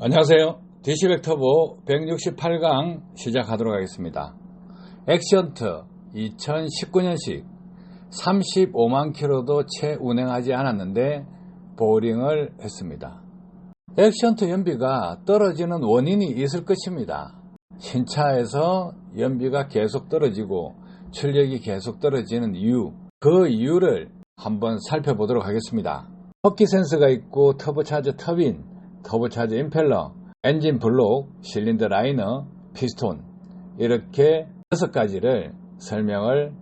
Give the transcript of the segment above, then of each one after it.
안녕하세요. DC백 터보 168강 시작하도록 하겠습니다. 액션트 2019년식 35만 킬로도 채 운행하지 않았는데 보링을 했습니다. 액션트 연비가 떨어지는 원인이 있을 것입니다. 신차에서 연비가 계속 떨어지고 출력이 계속 떨어지는 이유, 그 이유를 한번 살펴보도록 하겠습니다. 흡기 센서가 있고 터보차저 터빈, 터보차저 임펠러, 엔진 블록, 실린더 라이너, 피스톤, 이렇게 6가지를 설명을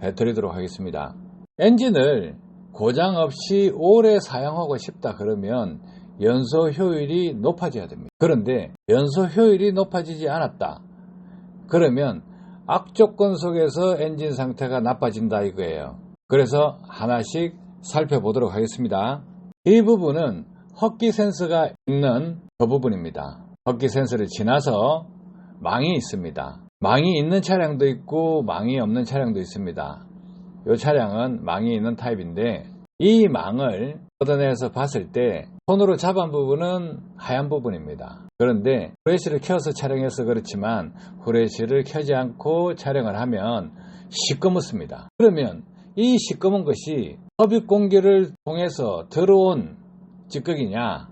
해드리도록 하겠습니다. 엔진을 고장 없이 오래 사용하고 싶다 그러면 연소 효율이 높아져야 됩니다. 그런데 연소 효율이 높아지지 않았다 그러면 악조건 속에서 엔진 상태가 나빠진다 이거예요. 그래서 하나씩 살펴보도록 하겠습니다. 이 부분은 흡기 센서가 있는 그 부분입니다. 흡기 센서를 지나서 망이 있습니다. 망이 있는 차량도 있고 망이 없는 차량도 있습니다. 이 차량은 망이 있는 타입인데 이 망을 걷어내서 봤을 때 손으로 잡은 부분은 하얀 부분입니다. 그런데 후레쉬를 켜서 촬영해서 그렇지만 후레쉬를 켜지 않고 촬영을 하면 시꺼멓습니다. 그러면 이 시꺼먼 것이 흡입 공기를 통해서 들어온 찌꺼기냐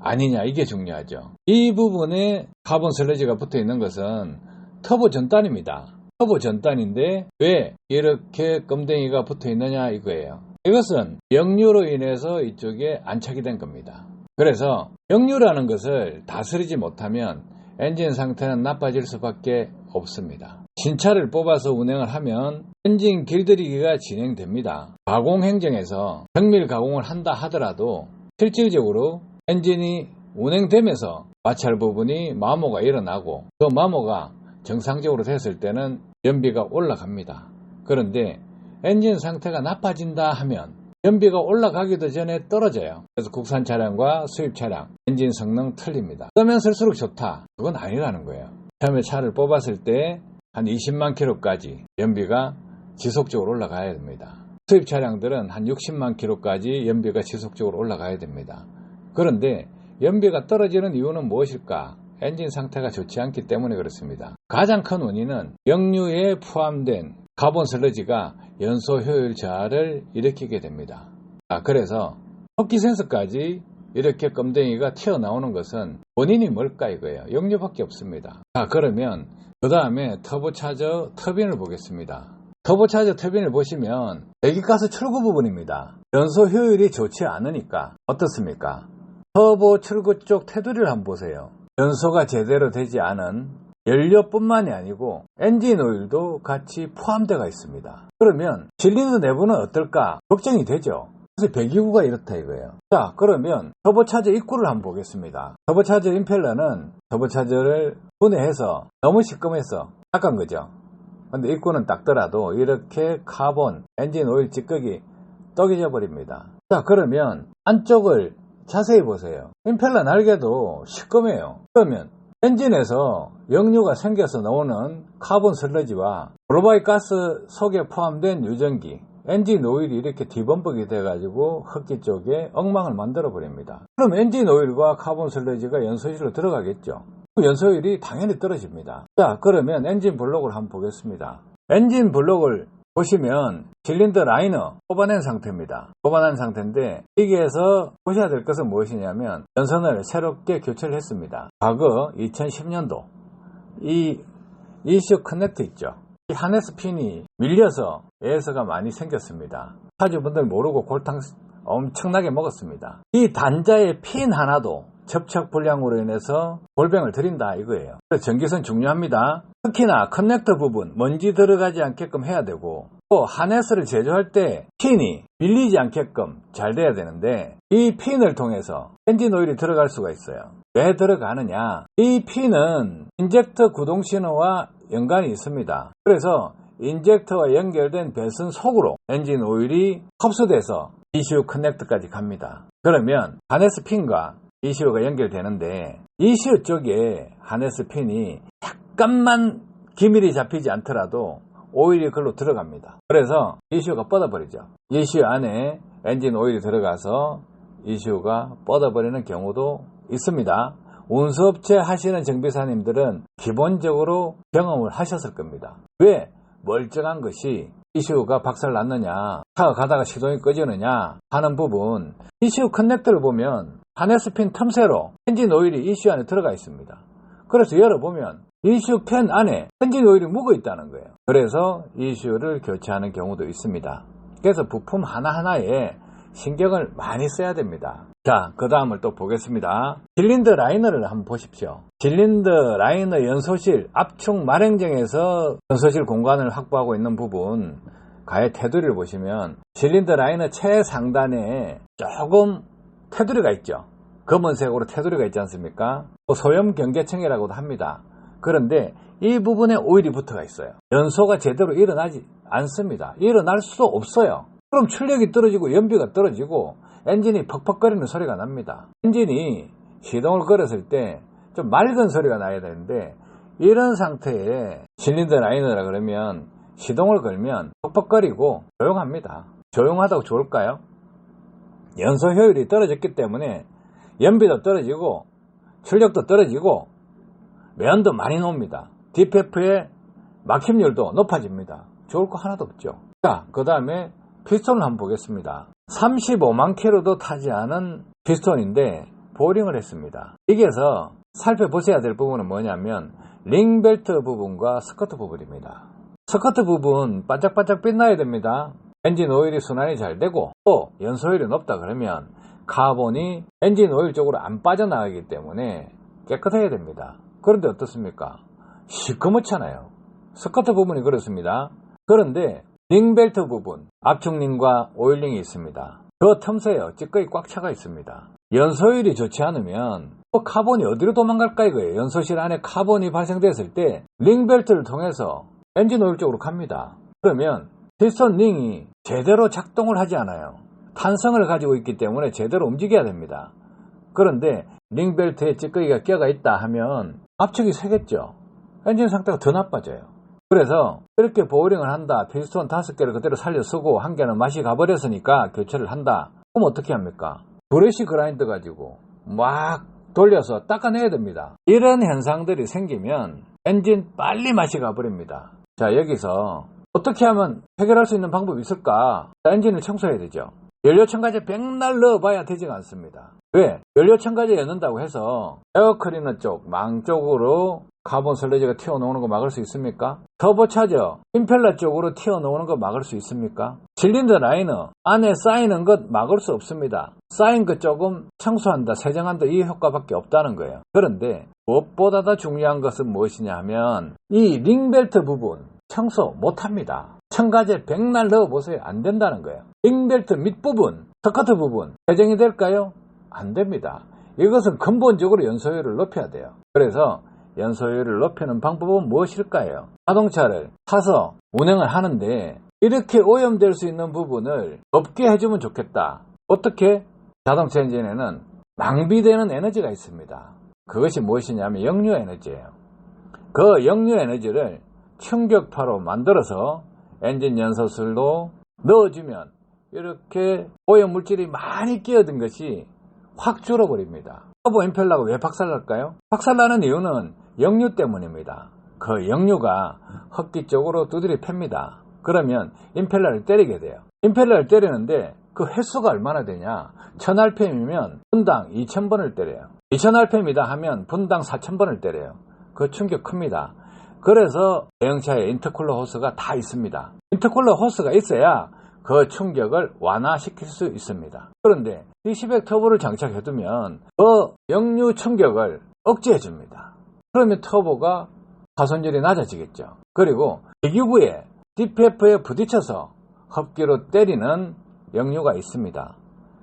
아니냐 이게 중요하죠. 이 부분에 카본 슬러지가 붙어 있는 것은 터보 전단입니다. 터보 전단인데 왜 이렇게 껌댕이가 붙어 있느냐 이거예요. 이것은 역류로 인해서 이쪽에 안착이 된 겁니다. 그래서 역류라는 것을 다스리지 못하면 엔진 상태는 나빠질 수밖에 없습니다. 신차를 뽑아서 운행을 하면 엔진 길들이기가 진행됩니다. 가공 행정에서 정밀 가공을 한다 하더라도 실질적으로 엔진이 운행되면서 마찰 부분이 마모가 일어나고 그 마모가 정상적으로 됐을 때는 연비가 올라갑니다. 그런데 엔진 상태가 나빠진다 하면 연비가 올라가기도 전에 떨어져요. 그래서 국산 차량과 수입 차량 엔진 성능 틀립니다. 쓰면 쓸수록 좋다. 그건 아니라는 거예요. 처음에 차를 뽑았을 때 한 20만 킬로까지 연비가 지속적으로 올라가야 됩니다. 수입 차량들은 한 60만 킬로까지 연비가 지속적으로 올라가야 됩니다. 그런데 연비가 떨어지는 이유는 무엇일까? 엔진 상태가 좋지 않기 때문에 그렇습니다. 가장 큰 원인은 역류에 포함된 카본 슬러지가 연소 효율 저하를 일으키게 됩니다. 그래서 흡기 센서까지 이렇게 껌댕이가 튀어나오는 것은 원인이 뭘까 이거예요. 역류밖에 없습니다. 그러면 그 다음에 터보차저 터빈을 보겠습니다. 터보차저 터빈을 보시면 배기가스 출구 부분입니다. 연소 효율이 좋지 않으니까 어떻습니까? 터보 출구 쪽 테두리를 한번 보세요. 연소가 제대로 되지 않은 연료뿐만이 아니고 엔진 오일도 같이 포함되어 있습니다. 그러면 실린더 내부는 어떨까 걱정이 되죠. 그래서 배기구가 이렇다 이거예요. 자, 그러면 터보차저 입구를 한번 보겠습니다. 터보차저 임펠러는 터보차저를 분해해서 너무 시꺼매서 닦은 거죠. 근데 입구는 닦더라도 이렇게 카본, 엔진 오일 찌꺼기 떡이져 버립니다. 자, 그러면 안쪽을 자세히 보세요. 임펠러 날개도 시꺼매요. 그러면 엔진에서 역류가 생겨서 나오는 카본 슬러지와 브로바이 가스 속에 포함된 유전기, 엔진 오일이 이렇게 뒤범벅이 돼가지고 흡기 쪽에 엉망을 만들어 버립니다. 그럼 엔진 오일과 카본 슬러지가 연소실로 들어가겠죠. 그 연소율이 당연히 떨어집니다. 자, 그러면 엔진 블록을 한번 보겠습니다. 엔진 블록을 보시면 실린더 라이너 뽑아낸 상태입니다. 뽑아낸 상태인데 여기에서 보셔야 될 것은 무엇이냐면 전선을 새롭게 교체를 했습니다. 과거 2010년도 이 이슈 커넥터 있죠. 이 하네스 핀이 밀려서 에어서가 많이 생겼습니다. 차주분들 모르고 골탕 엄청나게 먹었습니다. 이 단자의 핀 하나도 접촉 불량으로 인해서 골병을 들인다 이거예요. 그래서 전기선 중요합니다. 특히나 커넥터 부분 먼지 들어가지 않게끔 해야 되고 또 하네스를 제조할 때 핀이 밀리지 않게끔 잘 돼야 되는데 이 핀을 통해서 엔진 오일이 들어갈 수가 있어요. 왜 들어가느냐? 이 핀은 인젝터 구동 신호와 연관이 있습니다. 그래서 인젝터와 연결된 배선 속으로 엔진 오일이 흡수돼서 ECU 커넥터까지 갑니다. 그러면 하네스 핀과 ECU가 연결되는데 ECU 쪽에 하네스 핀이 약간만 기밀이 잡히지 않더라도 오일이 그걸로 들어갑니다. 그래서 ECU가 뻗어버리죠. ECU 안에 엔진 오일이 들어가서 ECU가 뻗어버리는 경우도 있습니다. 운수업체 하시는 정비사님들은 기본적으로 경험을 하셨을 겁니다. 왜 멀쩡한 것이 ECU가 박살났느냐, 차가 가다가 시동이 꺼지느냐 하는 부분, ECU 커넥터를 보면 하네스핀 틈새로 엔진 오일이 ECU 안에 들어가 있습니다. 그래서 열어보면 ECU 팬 안에 엔진 오일이 묵어 있다는 거예요. 그래서 ECU를 교체하는 경우도 있습니다. 그래서 부품 하나하나에 신경을 많이 써야 됩니다. 자, 그 다음을 또 보겠습니다. 실린더 라이너를 한번 보십시오. 실린더 라이너 연소실 압축 말행정에서 연소실 공간을 확보하고 있는 부분 가의 테두리를 보시면 실린더 라이너 최상단에 조금 테두리가 있죠. 검은색으로 테두리가 있지 않습니까? 소염 경계층이라고도 합니다. 그런데 이 부분에 오일이 붙어가 있어요. 연소가 제대로 일어나지 않습니다. 일어날 수도 없어요. 그럼 출력이 떨어지고 연비가 떨어지고 엔진이 퍽퍽거리는 소리가 납니다. 엔진이 시동을 걸었을 때 좀 맑은 소리가 나야 되는데 이런 상태에 실린더 라이너라 그러면 시동을 걸면 퍽퍽거리고 조용합니다. 조용하다고 좋을까요? 연소 효율이 떨어졌기 때문에 연비도 떨어지고 출력도 떨어지고 매연도 많이 나옵니다. DPF의 막힘률도 높아집니다. 좋을 거 하나도 없죠. 자, 그 다음에 피스톤을 한번 보겠습니다. 35만 킬로도 타지 않은 피스톤인데 보링을 했습니다. 여기에서 살펴보셔야 될 부분은 뭐냐면 링벨트 부분과 스커트 부분입니다. 스커트 부분 반짝반짝 빛나야 됩니다. 엔진 오일이 순환이 잘 되고 또 연소율이 높다 그러면 카본이 엔진 오일 쪽으로 안 빠져나가기 때문에 깨끗해야 됩니다. 그런데 어떻습니까? 시커멓잖아요. 스커트 부분이 그렇습니다. 그런데 링벨트 부분, 압축링과 오일링이 있습니다. 그 틈새에 찌꺼기 꽉 차가 있습니다. 연소율이 좋지 않으면 카본이 어디로 도망갈까 이거예요. 연소실 안에 카본이 발생됐을 때 링벨트를 통해서 엔진 오일 쪽으로 갑니다. 그러면 피스톤 링이 제대로 작동을 하지 않아요. 탄성을 가지고 있기 때문에 제대로 움직여야 됩니다. 그런데 링벨트에 찌꺼기가 껴가 있다 하면 압축이 세겠죠. 엔진 상태가 더 나빠져요. 그래서 이렇게 보어링을 한다. 피스톤 5개를 그대로 살려 쓰고 1개는 맛이 가버렸으니까 교체를 한다. 그럼 어떻게 합니까? 브러쉬 그라인더 가지고 막 돌려서 닦아내야 됩니다. 이런 현상들이 생기면 엔진 빨리 맛이 가버립니다. 자, 여기서 어떻게 하면 해결할 수 있는 방법이 있을까? 엔진을 청소해야 되죠. 연료첨가제 백날 넣어봐야 되지가 않습니다. 왜? 연료첨가제 넣는다고 해서 에어클리너 쪽, 망 쪽으로 카본 슬러지가 튀어나오는 거 막을 수 있습니까? 터보차저, 임펠러 쪽으로 튀어나오는 거 막을 수 있습니까? 실린더 라이너 안에 쌓이는 것 막을 수 없습니다. 쌓인 것 조금 청소한다, 세정한다 이 효과밖에 없다는 거예요. 그런데 무엇보다 더 중요한 것은 무엇이냐 하면 이 링벨트 부분 청소 못합니다. 첨가제 백날 넣어보세요. 안 된다는 거예요. 링벨트 밑부분, 스커트 부분 세정이 될까요? 안 됩니다. 이것은 근본적으로 연소율을 높여야 돼요. 그래서 연소율을 높이는 방법은 무엇일까요? 자동차를 타서 운행을 하는데 이렇게 오염될 수 있는 부분을 없게 해주면 좋겠다. 어떻게? 자동차 엔진에는 낭비되는 에너지가 있습니다. 그것이 무엇이냐면 역류 에너지예요. 그 역류 에너지를 충격파로 만들어서 엔진 연소술로 넣어주면 이렇게 오염물질이 많이 끼어든 것이 확 줄어버립니다. 터보 임펠러가 왜 박살날까요? 박살나는 이유는 역류 때문입니다. 그 역류가 흡기 쪽으로 두드려 팹니다. 그러면 임펠러를 때리게 돼요. 임펠러를 때리는데 그 횟수가 얼마나 되냐? 1000rpm이면 분당 2000번을 때려요. 2000rpm이다 하면 분당 4000번을 때려요. 그 충격 큽니다. 그래서 대형차에 인터쿨러 호스가 다 있습니다. 인터쿨러 호스가 있어야 그 충격을 완화시킬 수 있습니다. 그런데 D1000 터보를 장착해두면 그 역류 충격을 억제해줍니다. 그러면 터보가 가속률이 낮아지겠죠. 그리고 배기구에 DPF에 부딪혀서 흡기로 때리는 역류가 있습니다.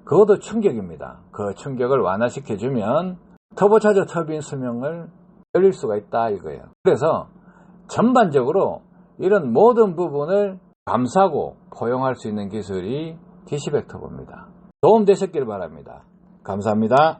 그것도 충격입니다. 그 충격을 완화시켜주면 터보차저 터빈 수명을 늘릴 수가 있다 이거예요. 그래서 전반적으로 이런 모든 부분을 감싸고 포용할 수 있는 기술이 D1000 터보입니다. 도움 되셨길 바랍니다. 감사합니다.